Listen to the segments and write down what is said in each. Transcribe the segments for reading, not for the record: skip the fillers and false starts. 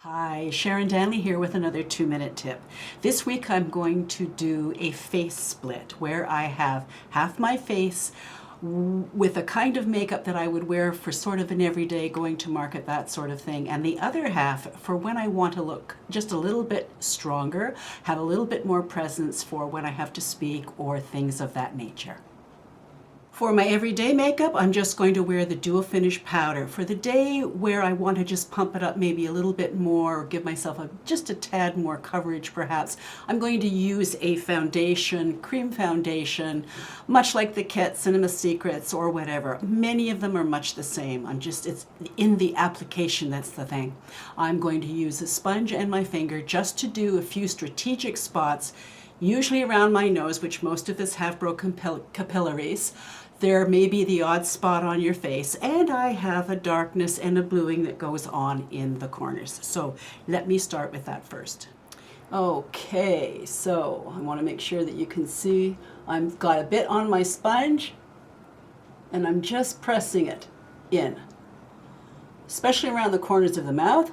Hi, Sharon Danley here with another 2-minute tip. This week I'm going to do a face split where I have half my face with a kind of makeup that I would wear for sort of an everyday going to market, that sort of thing, and the other half for when I want to look just a little bit stronger, have a little bit more presence for when I have to speak or things of that nature. For my everyday makeup, I'm just going to wear the Dual Finish powder. For the day where I want to just pump it up maybe a little bit more or give myself just a tad more coverage perhaps, I'm going to use a foundation, cream foundation, much like the Ket Cinema Secrets or whatever. Many of them are much the same. It's in the application that's the thing. I'm going to use a sponge and my finger just to do a few strategic spots, usually around my nose, which most of us have broken capillaries. There may be the odd spot on your face, and I have a darkness and a bluing that goes on in the corners. So let me start with that first. Okay, so I want to make sure that you can see I've got a bit on my sponge, and I'm just pressing it in, especially around the corners of the mouth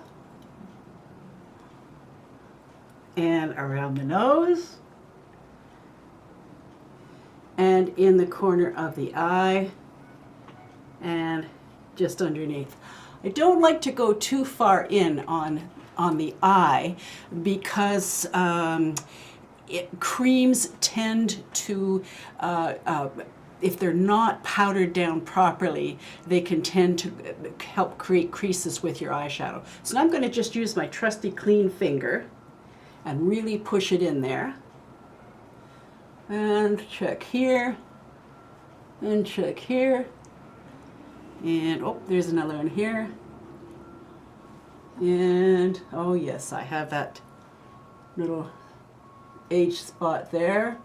and around the nose, and in the corner of the eye, and just underneath. I don't like to go too far in on the eye because creams tend to, if they're not powdered down properly, they can tend to help create creases with your eyeshadow. So I'm going to just use my trusty clean finger and really push it in there. And check here, and check here, and oh, there's another one here, and oh yes, I have that little age spot there,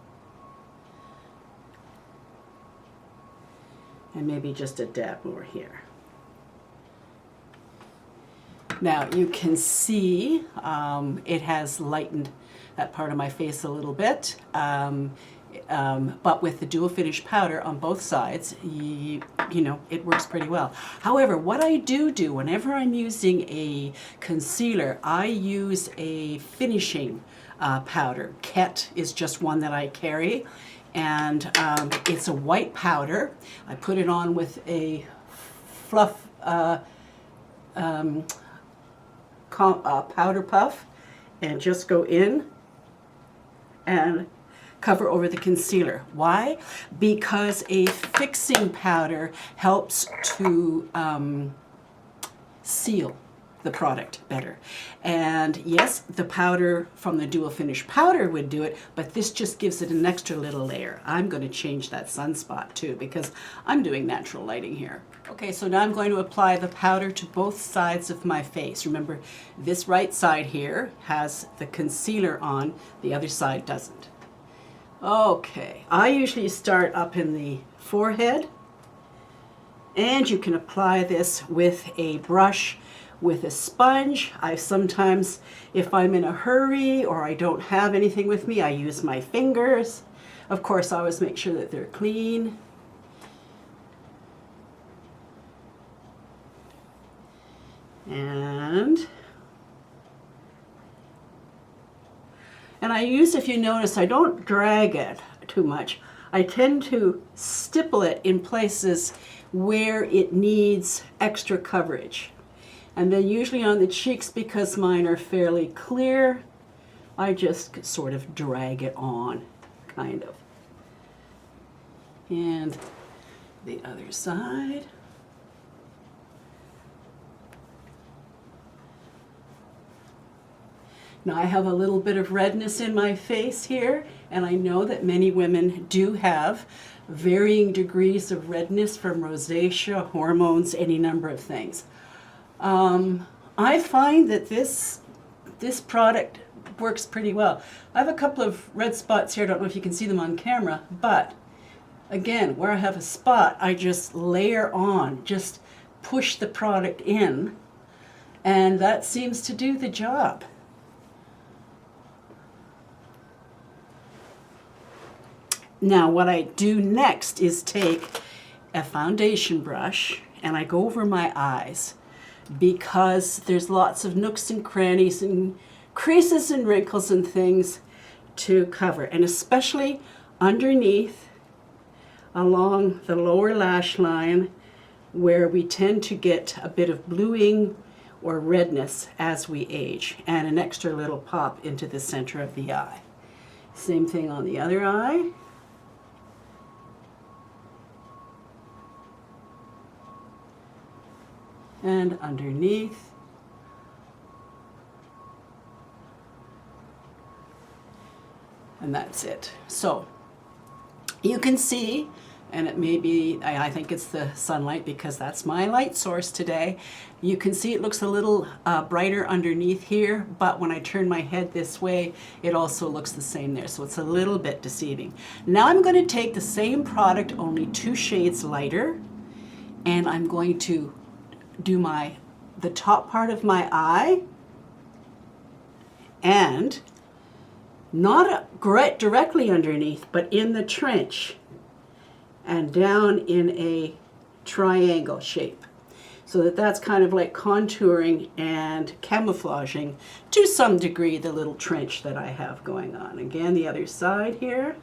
and maybe just a dab more here. Now you can see it has lightened that part of my face a little bit, but with the Dual Finish powder on both sides, you know, it works pretty well. However, what I do whenever I'm using a concealer, I use a finishing powder. Ket is just one that I carry, and it's a white powder. I put it on with a fluff powder puff and just go in and cover over the concealer. Why? Because a fixing powder helps to seal the product better. And yes, the powder from the Dual Finish powder would do it, but this just gives it an extra little layer. I'm going to change that sunspot too because I'm doing natural lighting here. Okay, so now I'm going to apply the powder to both sides of my face. Remember, this right side here has the concealer on, the other side doesn't. Okay, I usually start up in the forehead, and you can apply this with a brush, with a sponge. I sometimes, if I'm in a hurry or I don't have anything with me, I use my fingers. Of course, I always make sure that they're clean. And I use, if you notice, I don't drag it too much. I tend to stipple it in places where it needs extra coverage. And then usually on the cheeks, because mine are fairly clear, I just sort of drag it on, kind of. And the other side. Now I have a little bit of redness in my face here, and I know that many women do have varying degrees of redness from rosacea, hormones, any number of things. I find that this product works pretty well. I have a couple of red spots here. I don't know if you can see them on camera, but again, where I have a spot, I just layer on, just push the product in, and that seems to do the job. Now what I do next is take a foundation brush and I go over my eyes because there's lots of nooks and crannies and creases and wrinkles and things to cover, and especially underneath along the lower lash line where we tend to get a bit of bluing or redness as we age, and an extra little pop into the center of the eye. Same thing on the other eye. And underneath. And that's it. So you can see, and it may be, I think it's the sunlight because that's my light source today. You can see it looks a little brighter underneath here, but when I turn my head this way, it also looks the same there. So it's a little bit deceiving. Now I'm going to take the same product, only 2 shades lighter, and I'm going to do the top part of my eye, and not directly underneath, but in the trench and down in a triangle shape, so that's kind of like contouring and camouflaging to some degree the little trench that I have going on. Again, the other side here.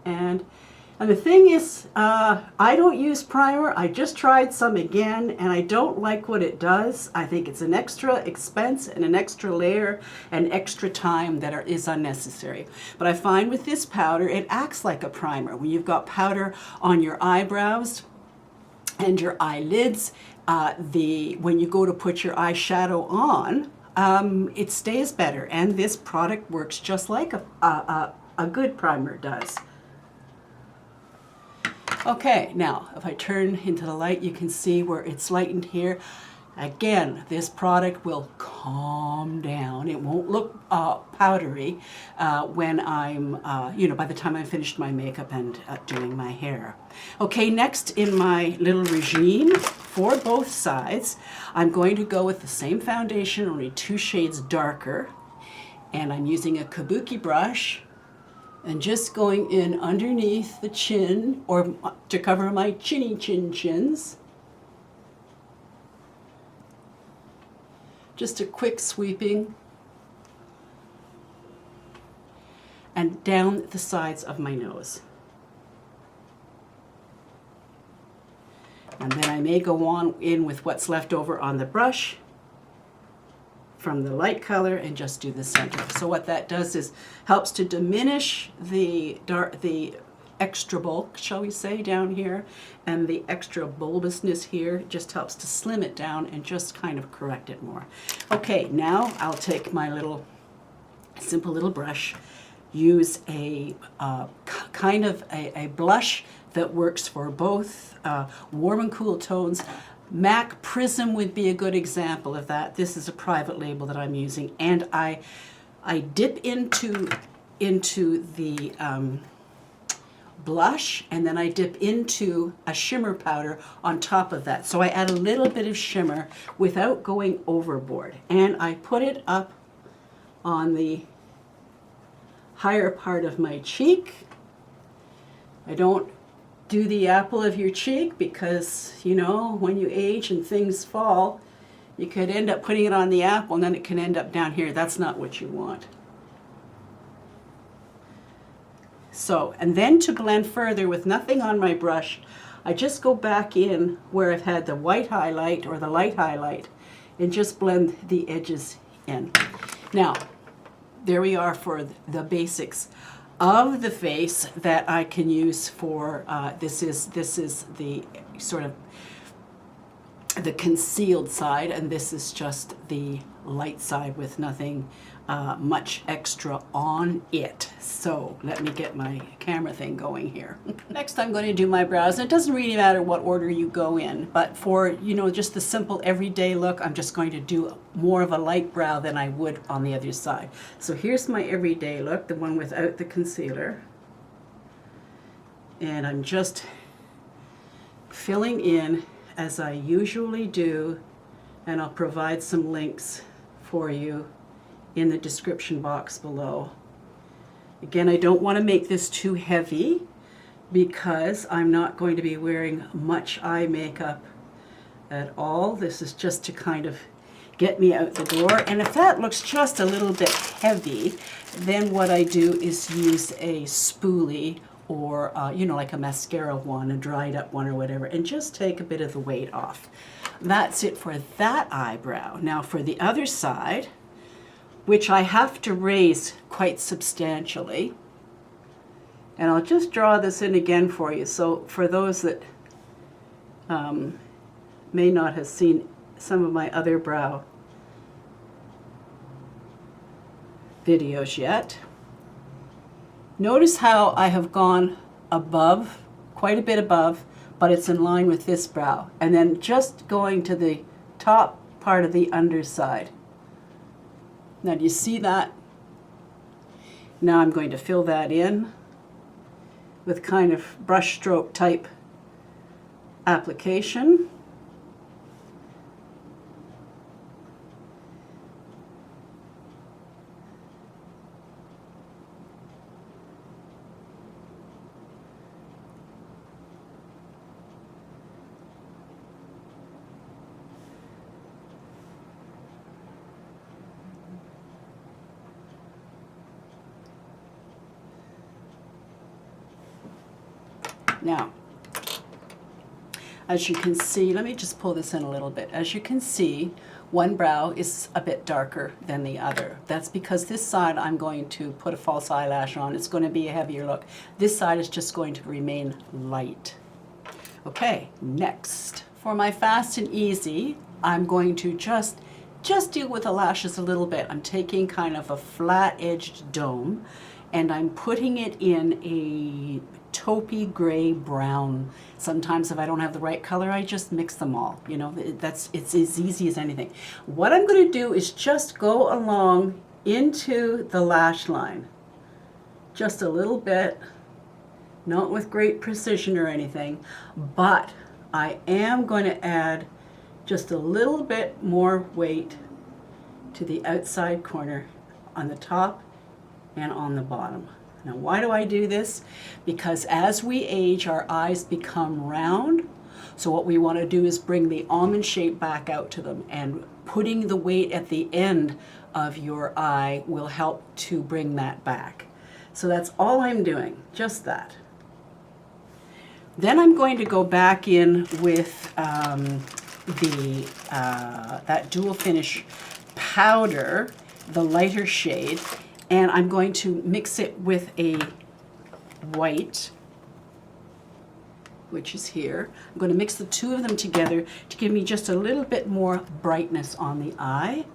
And the thing is, I don't use primer. I just tried some again, and I don't like what it does. I think it's an extra expense and an extra layer and extra time that is unnecessary. But I find with this powder, it acts like a primer. When you've got powder on your eyebrows and your eyelids, when you go to put your eyeshadow on, it stays better. And this product works just like a good primer does. Okay, now if I turn into the light, you can see where it's lightened here. Again, this product will calm down. It won't look powdery when I'm, by the time I've finished my makeup and doing my hair. Okay, next in my little regime for both sides, I'm going to go with the same foundation, only 2 shades darker. And I'm using a kabuki brush, and just going in underneath the chin, or to cover my chins. Just a quick sweeping. And down the sides of my nose. And then I may go on in with what's left over on the brush from the light color and just do the center. So what that does is helps to diminish the extra bulk, shall we say, down here, and the extra bulbousness here. It just helps to slim it down and just kind of correct it more. Okay, now I'll take my simple little brush, use a kind of a blush that works for both warm and cool tones. MAC Prism would be a good example of that. This is a private label that I'm using, and I dip into the blush, and then I dip into a shimmer powder on top of that. So I add a little bit of shimmer without going overboard, and I put it up on the higher part of my cheek. I don't do the apple of your cheek because, when you age and things fall, you could end up putting it on the apple and then it can end up down here. That's not what you want. So, and then to blend further with nothing on my brush, I just go back in where I've had the white highlight or the light highlight and just blend the edges in. Now, there we are for the basics of the face that I can use for, this is the sort of the concealed side, and this is just the light side with nothing much extra on it. So let me get my camera thing going here. Next I'm going to do my brows, and it doesn't really matter what order you go in, but for just the simple everyday look, I'm just going to do more of a light brow than I would on the other side. So here's my everyday look, the one without the concealer, and I'm just filling in as I usually do, and I'll provide some links for you in the description box below. Again, I don't want to make this too heavy because I'm not going to be wearing much eye makeup at all. This is just to kind of get me out the door. And if that looks just a little bit heavy, then what I do is use a spoolie or, you know, like a mascara one, a dried up one or whatever, and just take a bit of the weight off. That's it for that eyebrow. Now for the other side, which I have to raise quite substantially, and I'll just draw this in again for you. So for those that may not have seen some of my other brow videos yet, notice how I have gone above, quite a bit above, but it's in line with this brow. And then just going to the top part of the underside. Now do you see that? Now I'm going to fill that in with kind of brush stroke type application. Now, as you can see, let me just pull this in a little bit. As you can see, one brow is a bit darker than the other. That's because this side I'm going to put a false eyelash on. It's going to be a heavier look. This side is just going to remain light. Okay, next. For my fast and easy, I'm going to just deal with the lashes a little bit. I'm taking kind of a flat-edged dome, and I'm putting it in a taupey gray brown. Sometimes if I don't have the right color, I just mix them all. You know, it's as easy as anything. What I'm going to do is just go along into the lash line. Just a little bit, not with great precision or anything, but I am going to add just a little bit more weight to the outside corner on the top and on the bottom. Now, why do I do this? Because as we age, our eyes become round. So what we want to do is bring the almond shape back out to them, and putting the weight at the end of your eye will help to bring that back. So that's all I'm doing, just that. Then I'm going to go back in with that dual finish powder, the lighter shade, and I'm going to mix it with a white, which is here. I'm going to mix the two of them together to give me just a little bit more brightness on the eye.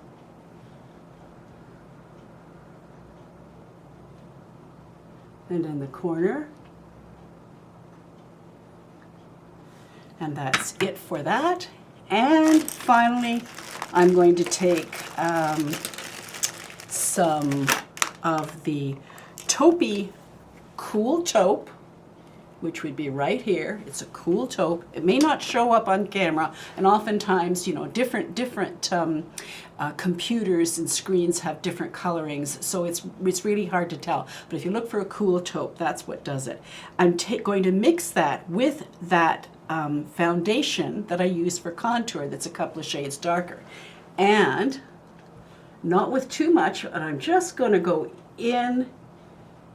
And in the corner. And that's it for that. And finally, I'm going to take some of the taupey Cool Taupe, which would be right here. It's a cool taupe. It may not show up on camera, and oftentimes, you know, different computers and screens have different colorings, so it's really hard to tell. But if you look for a cool taupe, that's what does it. I'm going to mix that with that foundation that I use for contour that's a couple of shades darker. And not with too much, and I'm just going to go in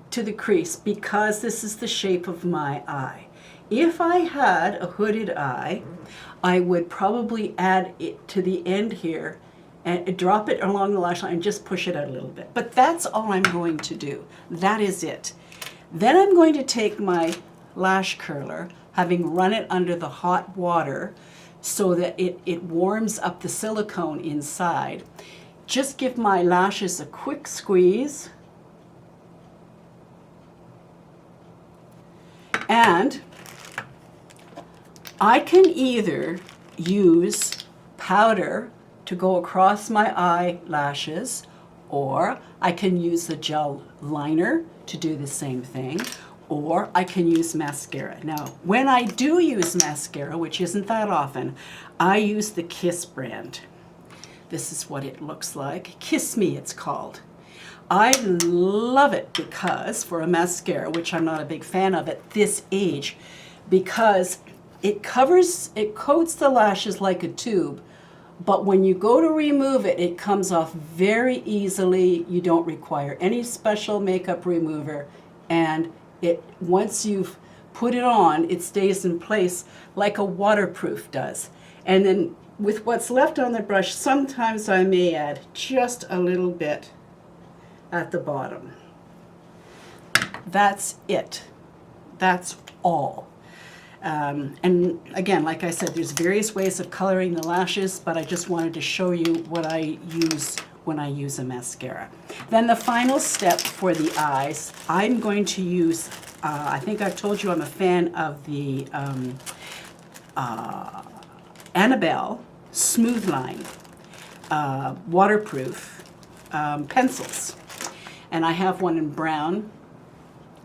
to the crease because this is the shape of my eye. If I had a hooded eye, I would probably add it to the end here and drop it along the lash line and just push it out a little bit. But that's all I'm going to do. That is it. Then I'm going to take my lash curler, having run it under the hot water so that it warms up the silicone inside. Just give my lashes a quick squeeze. And I can either use powder to go across my eyelashes, or I can use the gel liner to do the same thing, or I can use mascara. Now, when I do use mascara, which isn't that often, I use the Kiss brand. This is what it looks like. Kiss Me, it's called. I love it because for a mascara, which I'm not a big fan of at this age, because it coats the lashes like a tube, but when you go to remove it, it comes off very easily. You don't require any special makeup remover, and once you've put it on, it stays in place like a waterproof does. And then with what's left on the brush, sometimes I may add just a little bit at the bottom. That's it. That's all. And again, like I said, there's various ways of coloring the lashes, but I just wanted to show you what I use when I use a mascara. Then the final step for the eyes, I'm going to use, I think I've told you I'm a fan of the Annabelle Smoothline waterproof pencils. And I have one in brown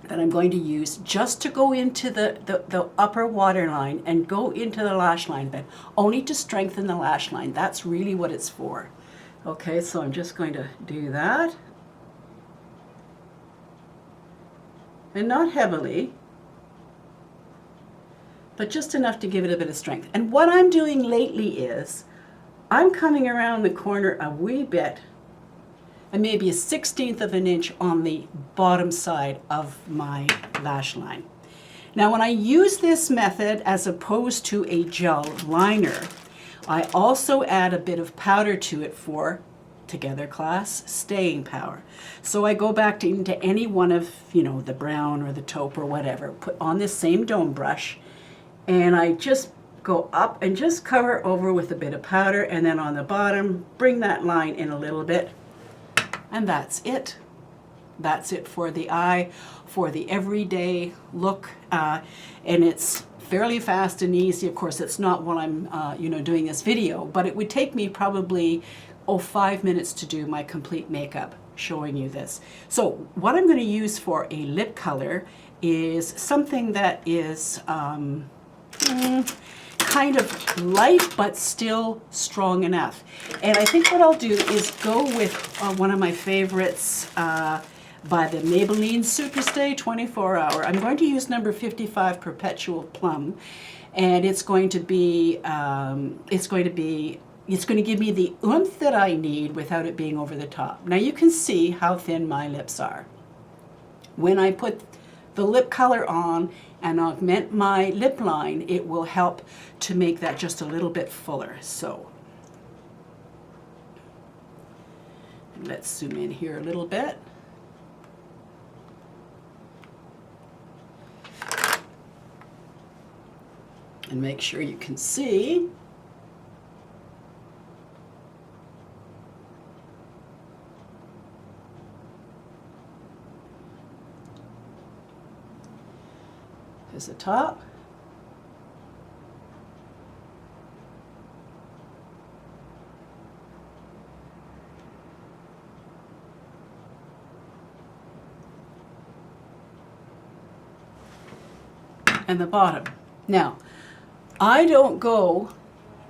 that I'm going to use just to go into the upper waterline and go into the lash line bit, only to strengthen the lash line. That's really what it's for. Okay, so I'm just going to do that. And not heavily, but just enough to give it a bit of strength. And what I'm doing lately is I'm coming around the corner a wee bit, and maybe a 1/16 of an inch on the bottom side of my lash line. Now when I use this method as opposed to a gel liner, I also add a bit of powder to it for, together class, staying power. So I go back into any one of, the brown or the taupe or whatever, put on this same dome brush, and I just go up and just cover over with a bit of powder, and then on the bottom, bring that line in a little bit. And that's it. That's it for the eye, for the everyday look. And it's fairly fast and easy. Of course, it's not while I'm, doing this video, but it would take me probably, 5 minutes to do my complete makeup showing you this. So what I'm going to use for a lip color is something that is kind of light but still strong enough. And I think what I'll do is go with one of my favorites by the Maybelline Superstay 24 Hour. I'm going to use number 55 Perpetual Plum, and it's going to give me the oomph that I need without it being over the top. Now you can see how thin my lips are. When I put the lip color on and augment my lip line, it will help to make that just a little bit fuller. So let's zoom in here a little bit. And make sure you can see. Here's the top. And the bottom. Now, I don't go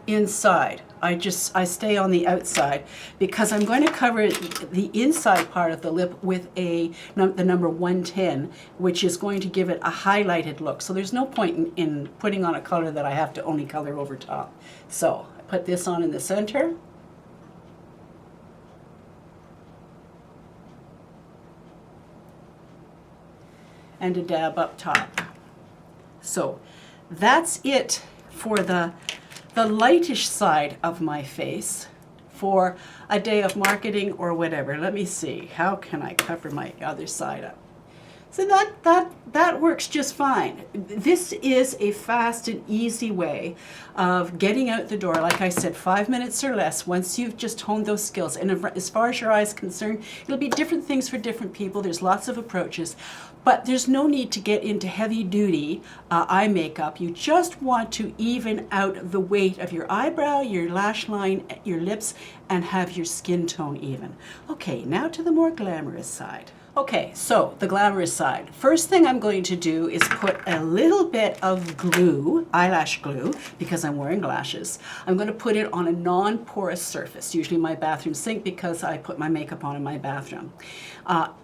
inside. I stay on the outside because I'm going to cover the inside part of the lip with the number 110, which is going to give it a highlighted look. So there's no point in putting on a color that I have to only color over top. So I put this on in the center. And a dab up top. So that's it for the lightish side of my face for a day of marketing or whatever. Let me see, how can I cover my other side up? So that works just fine. This is a fast and easy way of getting out the door. Like I said, 5 minutes or less once you've just honed those skills. And as far as your eye is concerned, it'll be different things for different people. There's lots of approaches. But there's no need to get into heavy-duty eye makeup. You just want to even out the weight of your eyebrow, your lash line, your lips, and have your skin tone even. Okay, now to the more glamorous side. Okay, so the glamorous side. First thing I'm going to do is put a little bit of glue, eyelash glue, because I'm wearing lashes. I'm going to put it on a non-porous surface, usually my bathroom sink, because I put my makeup on in my bathroom.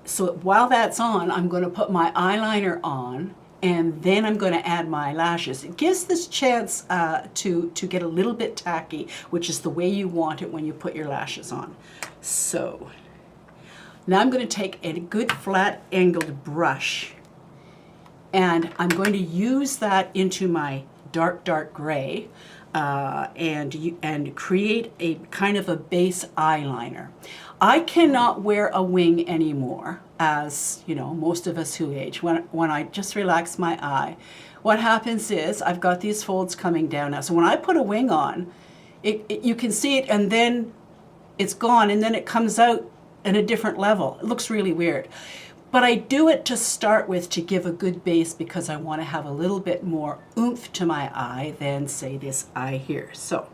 So while that's on, I'm going to put my eyeliner on, and then I'm going to add my lashes. It gives this chance to get a little bit tacky, which is the way you want it when you put your lashes on. So now I'm going to take a good flat angled brush, and I'm going to use that into my dark gray and create a kind of a base eyeliner. I cannot wear a wing anymore, as you know, most of us who age. When I just relax my eye, what happens is I've got these folds coming down now. So when I put a wing on, you can see it, and then it's gone, and then it comes out at a different level. It looks really weird. But I do it to start with to give a good base, because I want to have a little bit more oomph to my eye than, say, this eye here. So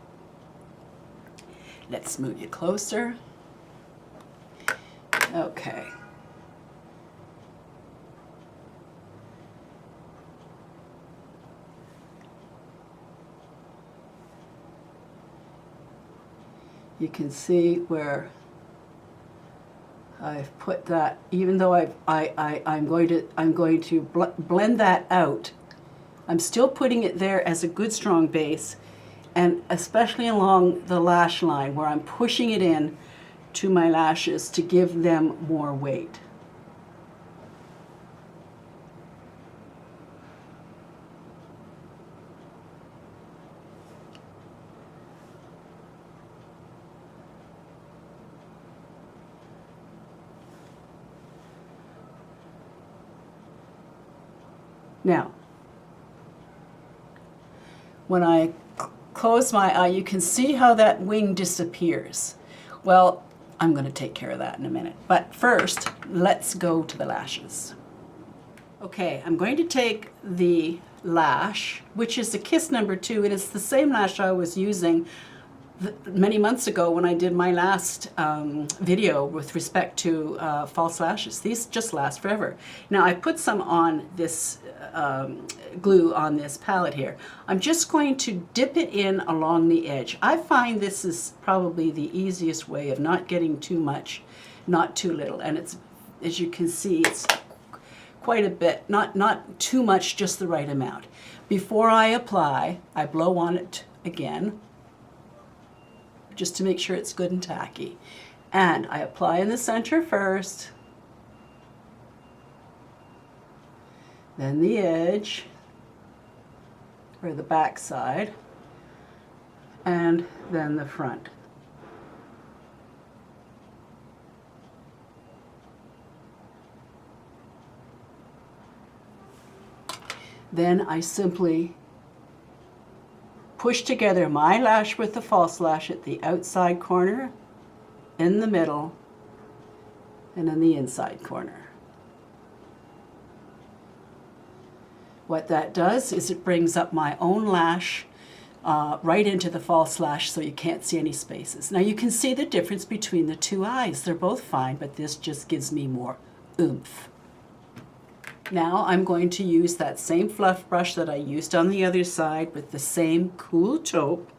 let's move you closer. Okay. You can see where I've put that, even though I'm going to blend that out. I'm still putting it there as a good strong base, and especially along the lash line where I'm pushing it in to my lashes to give them more weight. Now, when I close my eye, you can see how that wing disappears. Well, I'm going to take care of that in a minute. But first, let's go to the lashes. Okay, I'm going to take the lash, which is the Kiss number 2, and it's the same lash I was using many months ago when I did my last video with respect to false lashes. These just last forever. Now I put some on this glue on this palette here. I'm just going to dip it in along the edge. I find this is probably the easiest way of not getting too much, not too little, and it's, as you can see, it's quite a bit, not too much, just the right amount. Before I apply, I blow on it again, just to make sure it's good and tacky. And I apply in the center first, then the edge, or the back side, and then the front. Then I simply push together my lash with the false lash at the outside corner, in the middle, and in the inside corner. What that does is it brings up my own lash right into the false lash, so you can't see any spaces. Now you can see the difference between the two eyes. They're both fine, but this just gives me more oomph. Now I'm going to use that same fluff brush that I used on the other side with the same cool taupe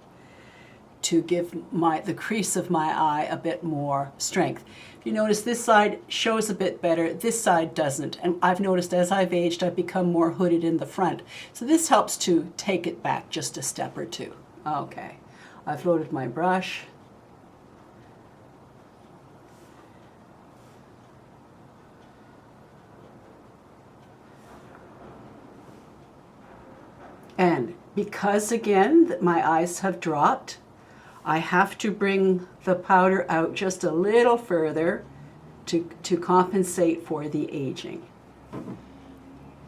to give the crease of my eye a bit more strength. If you notice, this side shows a bit better, this side doesn't. And I've noticed as I've aged, I've become more hooded in the front. So this helps to take it back just a step or two. Okay, I've loaded my brush. And because, again, my eyes have dropped, I have to bring the powder out just a little further to compensate for the aging.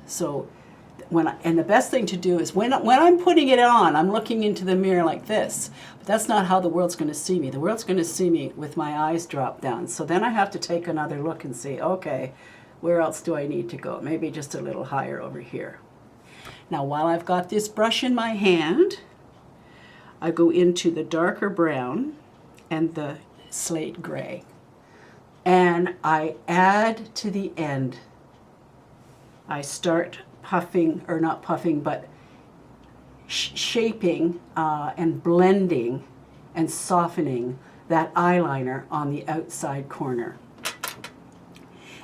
So, and the best thing to do is when I'm putting it on, I'm looking into the mirror like this. But that's not how the world's going to see me. The world's going to see me with my eyes dropped down. So then I have to take another look and see, okay, where else do I need to go? Maybe just a little higher over here. Now, while I've got this brush in my hand, I go into the darker brown and the slate gray. and I add to the end. I start puffing, or not puffing, but shaping and blending and softening that eyeliner on the outside corner.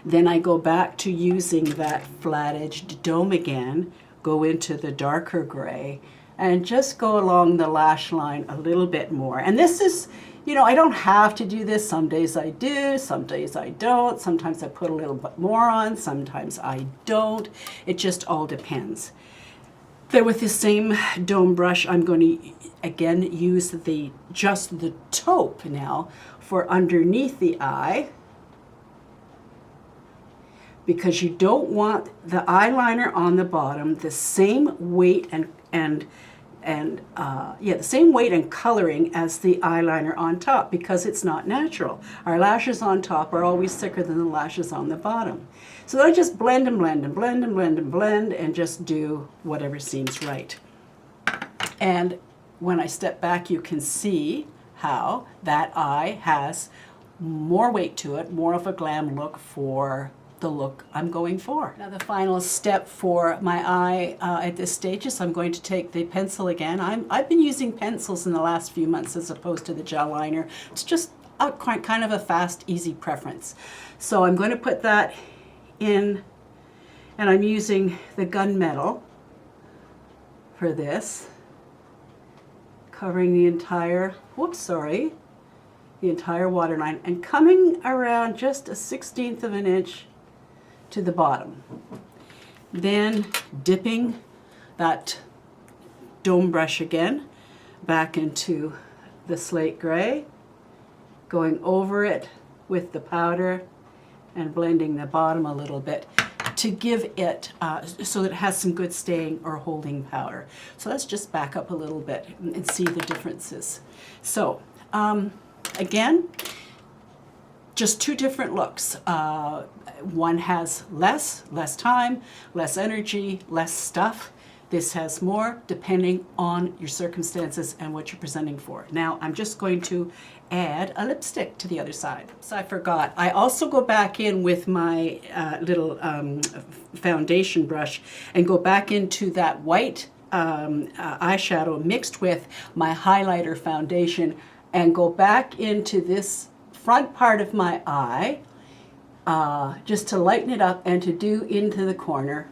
Then I go back to using that flat-edged dome again, go into the darker gray, and just go along the lash line a little bit more. And this is, you know, I don't have to do this. Some days I do, some days I don't. Sometimes I put a little bit more on, sometimes I don't. It just all depends. Then with the same dome brush, I'm going to again use just the taupe now for underneath the eye, because you don't want the eyeliner on the bottom the same weight the same weight and coloring as the eyeliner on top, because it's not natural. Our lashes on top are always thicker than the lashes on the bottom. So I just blend and blend and blend and blend and blend and just do whatever seems right. And when I step back, you can see how that eye has more weight to it, more of a glam look for the look I'm going for. Now the final step for my eye at this stage is I'm going to take the pencil again. I've been using pencils in the last few months as opposed to the gel liner. It's just kind of a fast, easy preference. So I'm going to put that in, and I'm using the gunmetal for this, covering the entire, the entire waterline, and coming around just a 1/16 of an inch to the bottom. Then dipping that dome brush again back into the slate gray, going over it with the powder and blending the bottom a little bit to give it so that it has some good staying or holding power. So let's just back up a little bit and see the differences. So again, just two different looks. One has less time, less energy, less stuff. This has more, depending on your circumstances and what you're presenting for. Now, I'm just going to add a lipstick to the other side. So I forgot. I also go back in with my little foundation brush and go back into that white eyeshadow mixed with my highlighter foundation and go back into this front part of my eye just to lighten it up and to do into the corner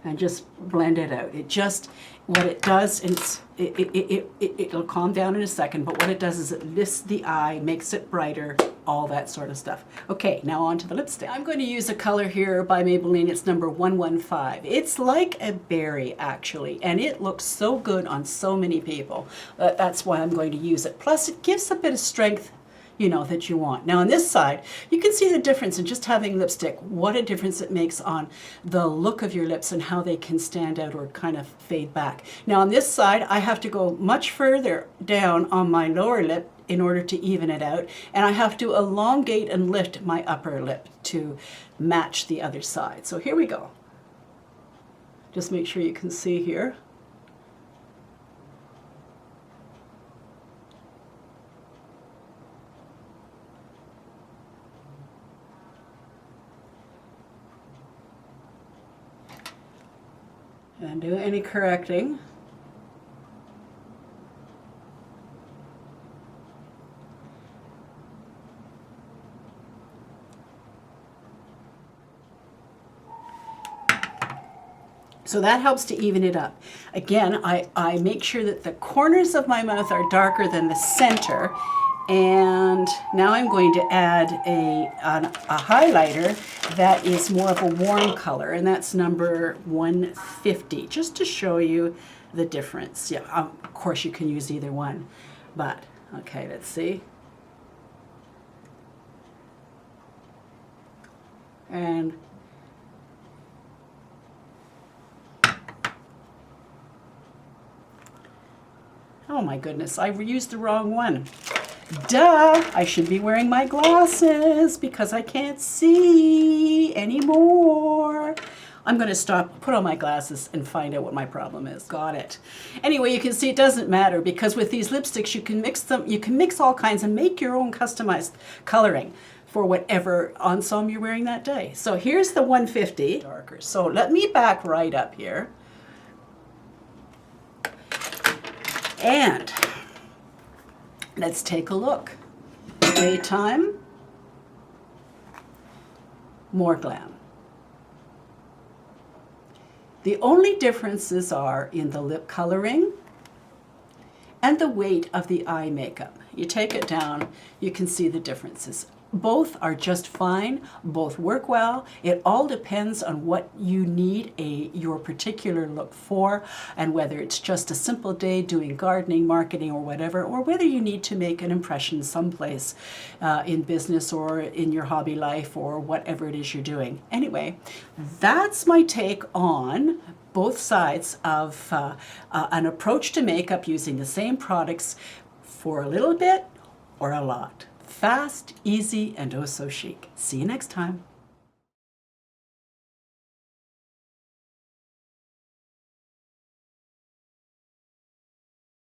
and just blend it out. It just, what it does, and it'll calm down in a second, but what it does is it lifts the eye, makes it brighter, all that sort of stuff. Okay, now on to the lipstick. I'm going to use a color here by Maybelline. It's number 115. It's like a berry, actually, and it looks so good on so many people. That's why I'm going to use it. Plus, it gives a bit of strength, you know, that you want. Now on this side, you can see the difference in just having lipstick, what a difference it makes on the look of your lips and how they can stand out or kind of fade back. Now on this side, I have to go much further down on my lower lip in order to even it out, and I have to elongate and lift my upper lip to match the other side. So here we go. Just make sure you can see here. And do any correcting. So that helps to even it up. Again, I make sure that the corners of my mouth are darker than the center. And now I'm going to add a highlighter that is more of a warm color, and that's number 150, just to show you the difference. Yeah, of course you can use either one, but okay, let's see. And oh my goodness, I used the wrong one. Duh! I should be wearing my glasses because I can't see anymore. I'm going to stop, put on my glasses, and find out what my problem is. Got it. Anyway, you can see it doesn't matter, because with these lipsticks you can mix them, you can mix all kinds and make your own customized coloring for whatever ensemble you're wearing that day. So here's the 150 darker. So let me back right up here. And let's take a look. Daytime, more glam. The only differences are in the lip coloring and the weight of the eye makeup. You take it down, you can see the differences. Both are just fine, both work well. It all depends on what you need your particular look for, and whether it's just a simple day doing gardening, marketing, or whatever, or whether you need to make an impression someplace in business or in your hobby life or whatever it is you're doing. Anyway, that's my take on both sides of an approach to makeup using the same products for a little bit or a lot. Fast, easy, and oh so chic. See you next time.